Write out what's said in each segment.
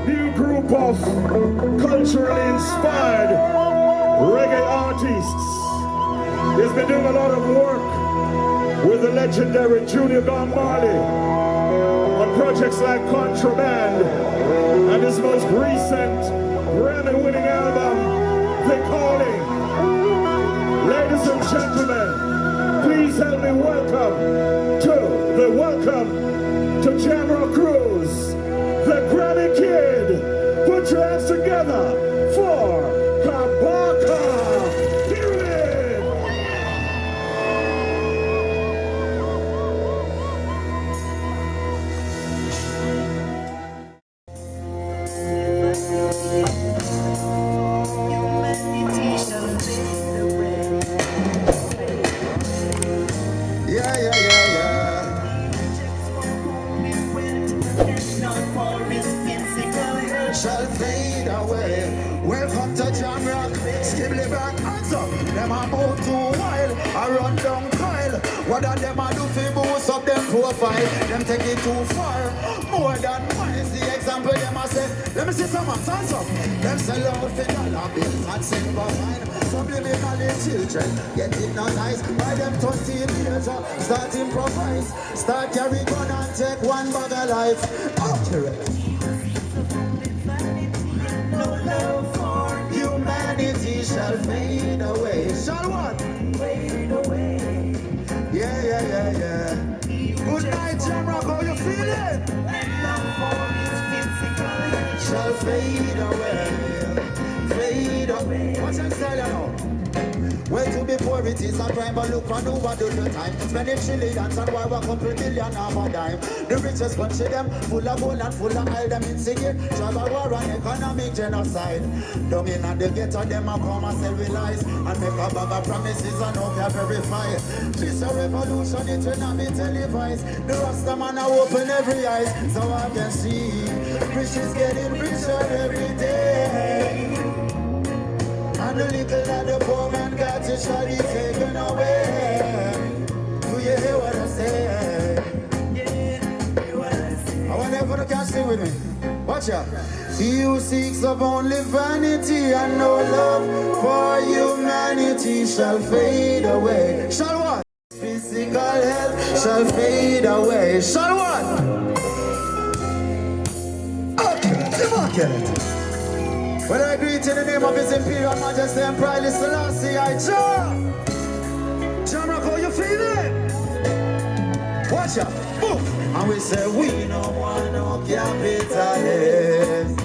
new group of culturally inspired reggae artists. He's been doing a lot of work with the legendary Junior Gone Marley on projects like Contraband and his most recent Grammy-winning album, The Calling. Ladies and gentlemen, please help me welcome to Jamrock Cruise, the Grammy Kid. Put your hands together for Kabaka Pyramid. Shall fade away. Welcome to Jamrock. Skibble back, hands up. Them a move too wild. I run down Kyle. What are them a do fi boost up them profile? Them take it too far. More than miles. The example them a say. Let me see some hands up. Them sell out for dollar bills and silver fine. Subliminally children get hypnotized by them 20 years. Start improvise. Start carry gun and take one bag of life. Accurate. Humanity shall fade away. Shall what? Fade away. Yeah. Good night, Jamrock. How you feeling? Shall fade away. Fade away. What's your style now? Well, to be poor it is a crime, but look for no one do the time. Spending trillions and why a couple billion half a dime. The richest country them, full of gold and full of oil, them insecure. Travel war and economic genocide. Damian and the ghetto, them a come and sell with lies. And make a bag of promises and hope you verify. This a revolution, it will not be televised. The Rasta man a open every eyes, so I can see. Rich is getting richer every day. And the little that the poor man got to shawty taken away. Do you hear what I say? I want everyone to catch it with me. Watch out. He who seeks of only vanity and no love for humanity shall fade away. Shall what? Physical health shall fade away. Shall what? Okay. Well, I greet in the name of His Imperial Majesty and Pride Selassie, I Jamrock, how you feeling? Watch out, move! And we say we no want no capitalist.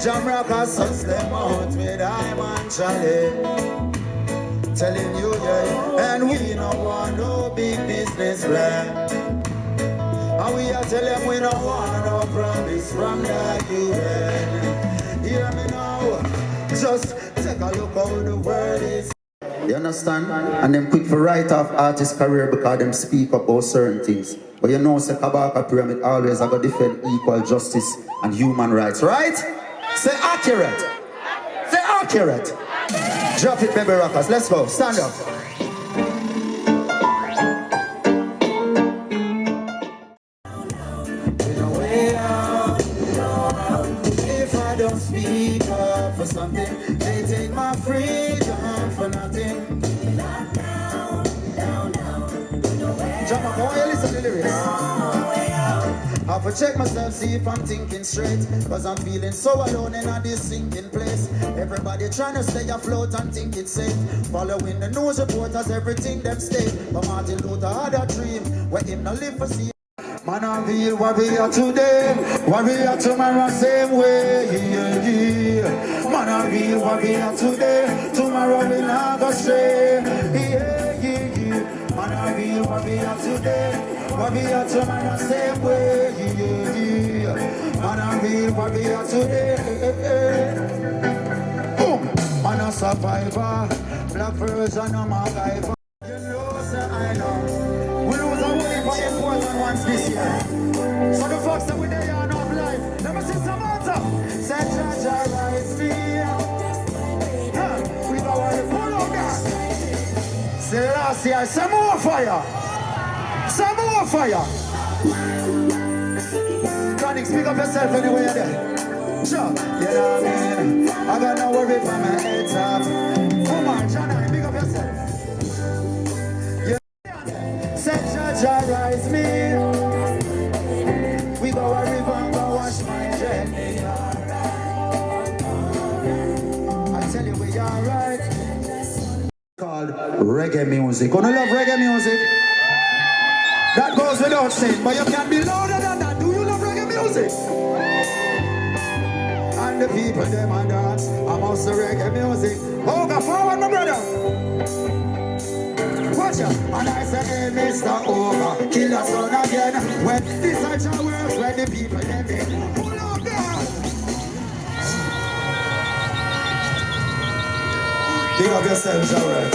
Jamrock has sussed them out with diamond challenge. Telling you, yeah, and we no want no big business plan. And we are telling them we don't want no promise from the UN. Hear me now, just take a look how the world is. You understand? And them quick for write off artist career because them speak up about certain things. But you know, say Kabaka Pyramid always I go defend equal justice and human rights, right? Say accurate. Say accurate. Drop it, baby rockers. Let's go. Stand up. Speak up for something, they take my freedom for nothing. Jamrock, I want you to listen to the lyrics. I have to check myself, see if I'm thinking straight. Cause I'm feeling so alone in this sinking place. Everybody trying to stay afloat and think it's safe. Following the news reporters, everything them state. But Martin Luther had a dream where him not live for see. Man, I feel what we are today, what we are tomorrow, same way. Man, I feel what we are today, tomorrow we not go stray. Man, I feel what we are today, what we are tomorrow, same way. Man, I feel what we are today. Boom! Man, a survivor, black version of my life. You know, sir, I know. We lose a way for important ones this year. So the folks that we there are not life. Let me see some answer. Say Jaja rise me. We go on the pull up that. Say last year, some more fire. Some more fire. Jonix, pick up yourself anywhere you're there. Sure, you know what I mean? I got no worry for my head top. Come on, Jonix, pick up yourself. Said Judge, rise me. We go a river and go wash my dread. I tell you we alright. Called reggae music. Gonna love reggae music? That goes without saying, but you can be louder than that. Do you love reggae music? And the people them a dance amongst the reggae music. Oh, go forward, my brother. Watch out, and I say, hey, Mr. Over, kill the sun again. When this such a works, when the people them in. Pull up there. Big up yourself, Jamrock.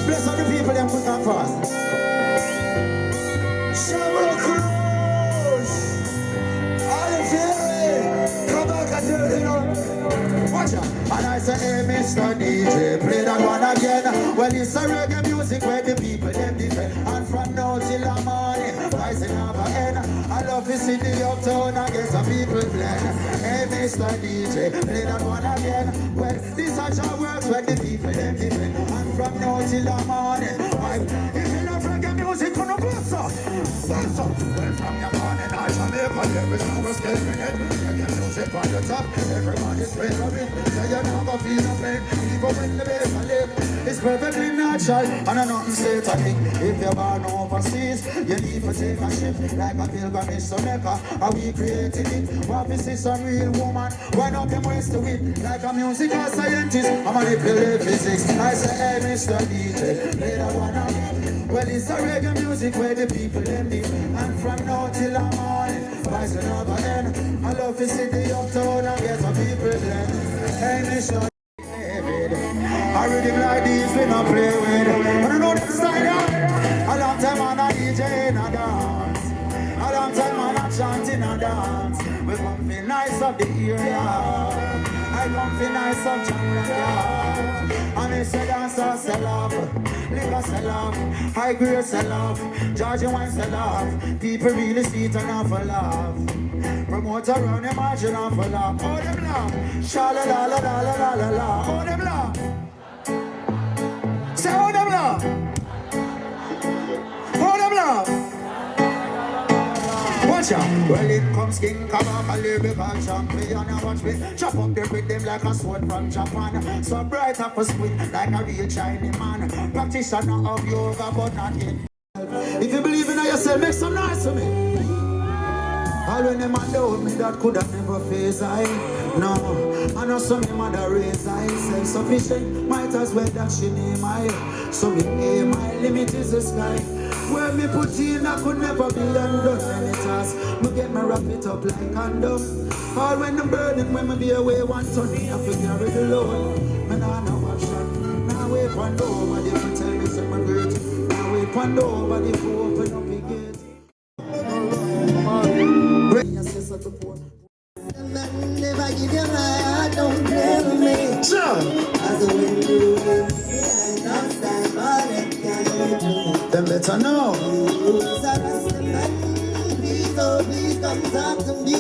Bless all the people them quick and fast. Jamrock Cruise. Are you feeling? Kabaka Pyramid. Watch out. And I say, hey, Mr. DJ, play that one again. Well, it's a reggae music where the people them defend. And from now till the morning, I say never end. I love to see the uptown and get some people blend. Hey, Mr. DJ, play that one again. Well, this such a works where the people them defend. And from now till the morning, if you love reggae music, come on, bust up. Bust up. Well, from your morning, I Jamaica, there is no escaping it. Reggae music on the top, everybody's favoring. So you're not gonna feel no pain, even when the bass a live. It's perfectly natural, and I nothing satanic. If you're born overseas, you need to take a ship like a pilgrimage to Mecca. How we created it, what we see some real woman. Why not them ways to it, like a musical scientist. I manipulate physics, I say, hey, Mr. DJ, play that one again. Well, it's a reggae music where the people them live. And from now till the morning, vice another end. I love to see the uptown and get some people blend. Hey, Mr. David, I really like these we not play with. I don't know the style. A long time on a DJ in a dance. A long time on a chant in a dance. We come feel nice up the area. I come feel nice up Jamrock. I miss the dancer sell off, liquor sell off, high grade sell off, Georgia wine sell off. People really see it and awful laugh. Promoter run the margin off a laugh. Oh them laugh, sha la la la la la la la. Oh them laugh. Say oh them laugh. Oh them laugh. Watch out. Well, it comes King Kabaka, lyrical champion. And watch me chop up the rhythm like a sword from Japan. So bright up a squid like a real Chinese man. Practitioner of yoga, but not yet. If you believe in yourself, make some noise for me. All when the man down me, that could have never face I. No, I know some mother raise I. Self-sufficient, might as well that she name I. So me aim, my limit is the sky. Where me put in, I could never be undone. When it has, me get me wrap it up like condom. All when the burden, when me be away one ton, I figure it alone. Me nah no option. Now wait for nobody to tell me something great. Now wait for nobody to open up the gate. Never give you my heart, don't play with me. Sure. As a wind you will see, I don't stand by them, can't live. Them better know. Please, oh, please come talk to me.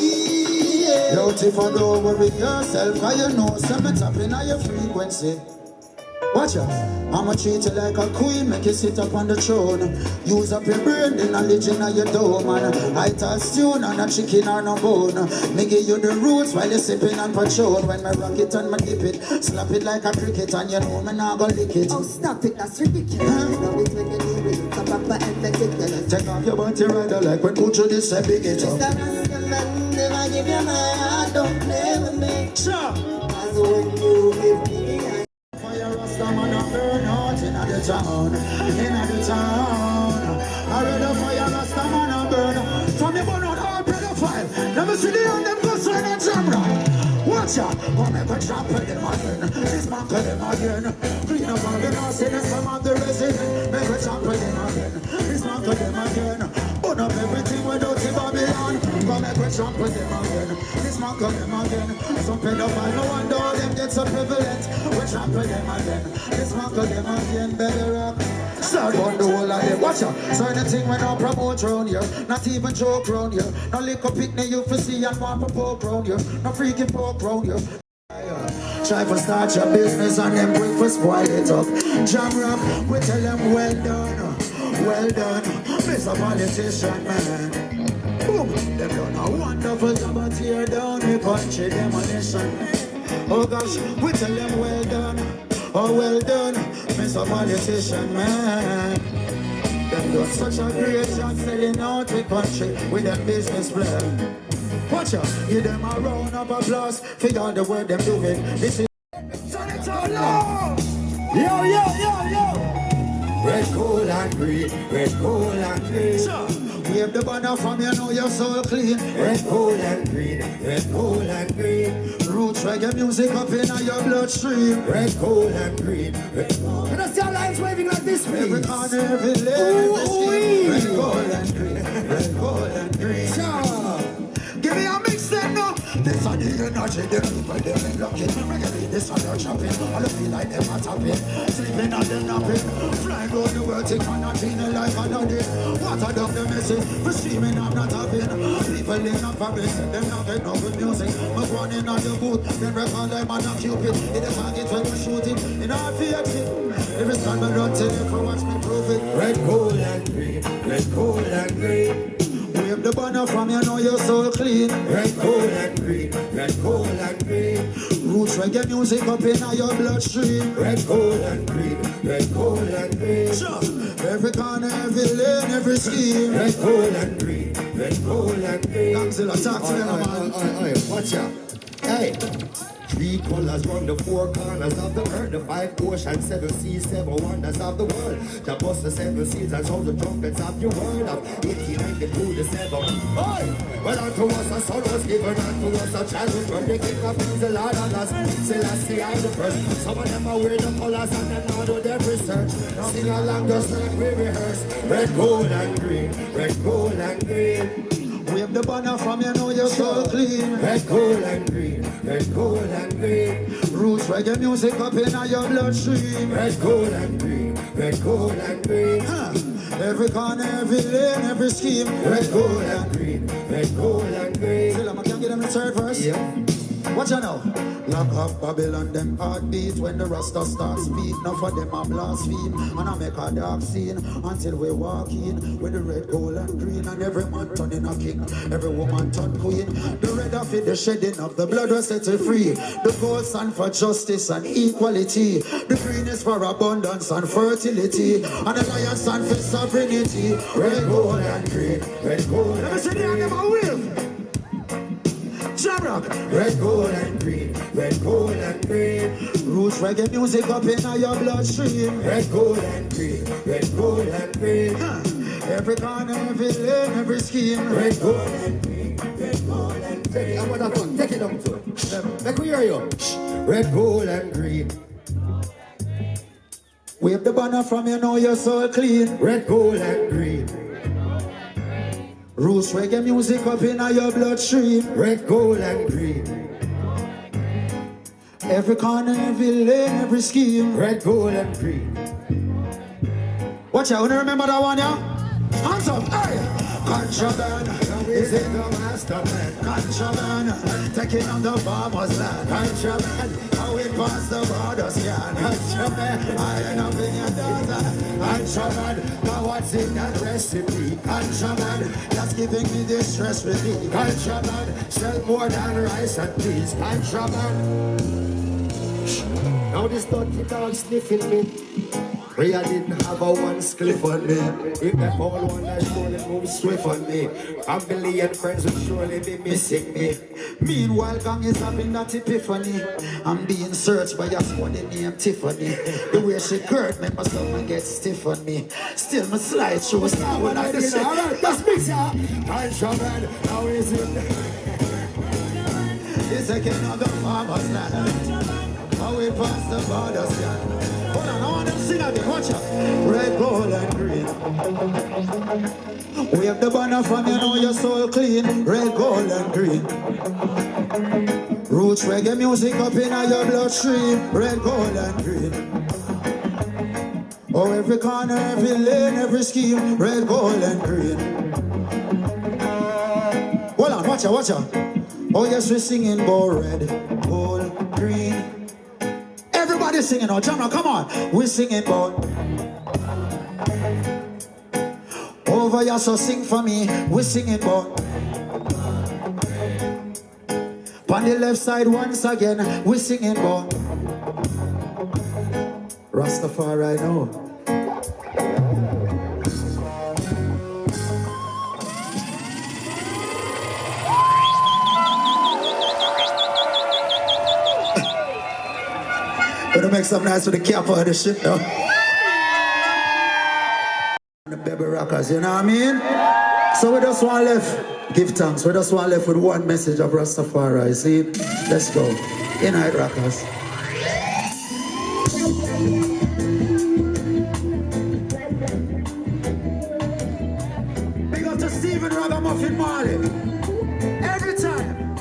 Beautiful, don't worry yourself, cause you know something tapping on your frequency. Watch out, I'ma treat you like a queen, make you sit up on the throne. Use up your brain, the knowledge in your dome, man. I toss tune and a chicken or no bone. Me give you the roots while you sipping on Patron. When me rock it and me dip it, slap it like a cricket, and you know me nah go lick it. Oh, stop it, that's ridiculous. You know it's when you need it, it's a proper and meticulous. Take off your body rider like when put you this a big it up. Mr. Rastaman, never give you my heart, don't play with me. Sure. As when you give me, Man, I burn out in the town, I read the fire, Rasta man, I burn. From the burn out, all pedophile. Never see the end, them go sign and Jamrock. Watch out, come make a trample them again. Dismantle them again. Clean up all the nastiness, some of the residents. Make a trample them again. Dismantle them again. Burn up everything without the Babylon. Come make a trample them again. Dismantle them again. Some pedophile, no wonder them get so prevalent. We trample them again. Dismantle them again, better rock. Start on the whole of them. Watch out. So anything when I promote round here, not even joke round here. No lick up picnic you for see and want to poke round here. No freaking poke round here. Try to start your business and then quick for spoil it up. Jamrock, we tell them well done, well done. Mr. Politician, man. Boom, them done a wonderful job of tear down the country demolition. Oh gosh, we tell them well done, oh well done, Mr. Politician, man. Them done such a great job selling out the country with them business plan. Watch out, give them a round of applause for all the work them doing. This is turn it on low. Yo, yo, yo, yo. Red, gold, and green. Red, gold, and green. Sure. Wave the banner from you know you're so clean. Red, gold, and green. Red, gold, and green. Roots reggae music up in your bloodstream. Red, gold, and green. Red, gold. Can I see our lines waving like this, please? Every corner, every lane, every scheme. Red, gold, and green. Red, gold, and green. Sure. Give me a mix then now. This on the energy, the people they been looking. Reggae, this on your chopping. All the feel like them are tapping. Sleeping on them napping. Flying round the world, take on a teen like another. What a dog the message. For streaming, I'm not having. People in a Paris, them not get no good music. But one in on the boot, then record them on a Cupid. In the target when we shoot it, in our fear. Every time I run to them for watch me prove it. Red, gold, and green. Red, gold, and green. Wave the banner from you know you're so clean. Red, gold, and green. Red, gold, and green. Roots reggae music up in your bloodstream. Red, gold, and green. Red, gold, and green. Sure. Every corner, every lane, every scheme. Red, gold, and green. Red, gold, and green. Dancehall, talk to them, man. Watch out. Hey. 3 colors run the 4 corners of the earth, the 5 oceans, 7 seas, 7 wonders of the world. The bust the 7 seas and show the trumpets of your world of 1892 to 7. Oi! Well, unto us a son was given, unto us a child was born. The king of kings, the Lord of lords, Celestia I the first. Some of them are wear the colors and then now do their research. Sing along just like we rehearse. Red, gold, and green. Red, gold, and green. Wave the banner from you know you're so clean. Red, gold, and green. Red, gold, and green. Roots reggae music up in your bloodstream. Red, gold, and green. Red, gold, and green. Every corner, every lane, every scheme. Red, gold, and green. Red, gold, and green. Still, I can't get them the third verse. Yeah. Watch out now. Lock up Babylon, them heartbeat. When the Rasta start speak, enough of them a blaspheme. And I make a dark scene until we walk in. With the red, gold, and green. And every man turning a king, every woman turn queen. The red of it, the shedding of the blood was set free. The gold stand for justice and equality. The green is for abundance and fertility. And the lion stand for sovereignty. Red, gold, and green. Red, gold, and green. Let me see the end of my wheel. Jamrock. Red, gold, and green. Red, gold, and green. Roots reggae music up in your bloodstream. Red, gold, and green. Red, gold, and green. Every corner, every lane, every scheme. Red, gold, and green. Red, gold, and green. I'm gonna go. Take it down to it. Let me hear you. Red, gold, and green. Wave the banner from you know you're so clean. Red, gold, and green. Roots reggae music up in your bloodstream. Red, gold, and green. Every corner, every lane, every scheme. Red, gold, and green. Watch out, wanna remember that one, yeah? Hands up, hey! Contraband, is it the master man? Contraband, taking on the farmer's land. Contraband, how we pass the borders, yeah. Contraband, I end up in your daughter. Contraband, now what's in that recipe? Contraband, that's giving me this stress relief. Contraband, sell more than rice and peas. Contraband. Now this dirty dog sniffing me. I didn't have a one spliff on me. If I found one that surely move swift on me. Family and friends would surely be missing me. Meanwhile, gang is having that epiphany. I'm being searched by a squad named Tiffany. The way she curved me, my stomach gets stiff on me. Still my slide through start when I say, alright, that's me, sir. Contraband, how is it? It's a king of the farmer's land. How we pass the borders, yeah. Hold on, I want them to sing again, watch out. Red, gold, and green. Wave the banner from you know you're so clean. Red, gold, and green. Roots reggae music up in your bloodstream. Red, gold, and green. Oh, every corner, every lane, every scheme, red, gold, and green. Hold on, watch out, watch out. Oh, yes, we're singing about red, gold, green. Everybody singing now, Jamrock, come on. We're singing about. Over here, so sing for me. We're singing about. On the left side, once again, we're singing about. Rastafari, no. Gonna make some nice with the cap of the ship, though. The baby rockers, you know what I mean? So we just want left, give thanks. We just want left with one message of Rastafari. See, let's go. In night rockers. Big up to Stephen Ragamuffin Marley. Every time.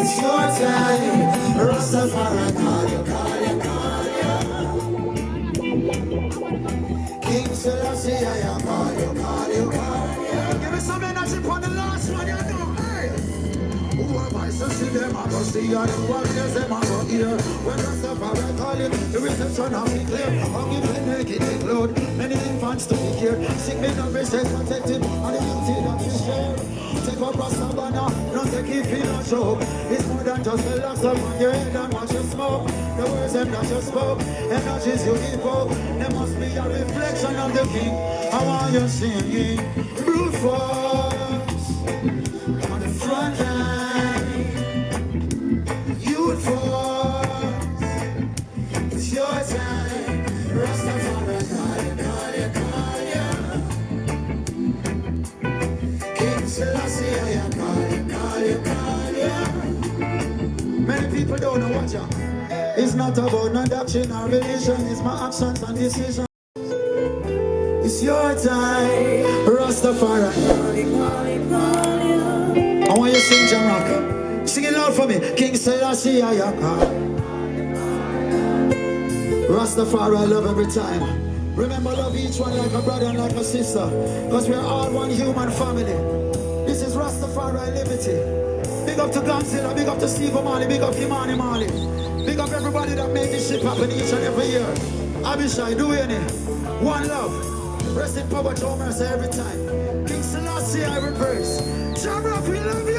It's your time. Rastafari, call you, call you, call you. King Selassie, I call you, call you, call you. Give me some energy for the last one, you know, hey. Who am I to see them? I go see and who am I them? I go hear. When Rastafari call you, the reception of me clear. I'll give the naked and load. Many infants to be here. Sick men of races protected, and the beauty that we share. Take up Rastafari, don't take it for no joke. It's more than just a loss of on your head and watch you smoke. The words them that you spoke, energies you evoke. There must be a reflection of the king. I want you singing brute force on the front line. Youth force, it's your time. Rastafari, call you, call you, call you. King Selassie, I call you, call you, call you. Many people don't know what you. It's not about no doctrine or religion. It's my actions and decisions. It's your time, Rastafari. I want you to sing Jamrock. Sing it loud for me. King Selassie, I call. Rastafari, I love every time. Remember, love each one like a brother and like a sister. Because we're all one human family. This is Rastafari liberty. Big up to Godzilla, big up to Steve Marley, big up to Marley. Big up everybody that made this ship happen each and every year. Abishai, do any. One love. Rest in power, Joe Mercy every time. King Selassie, I reverse. Jamrock, we love you.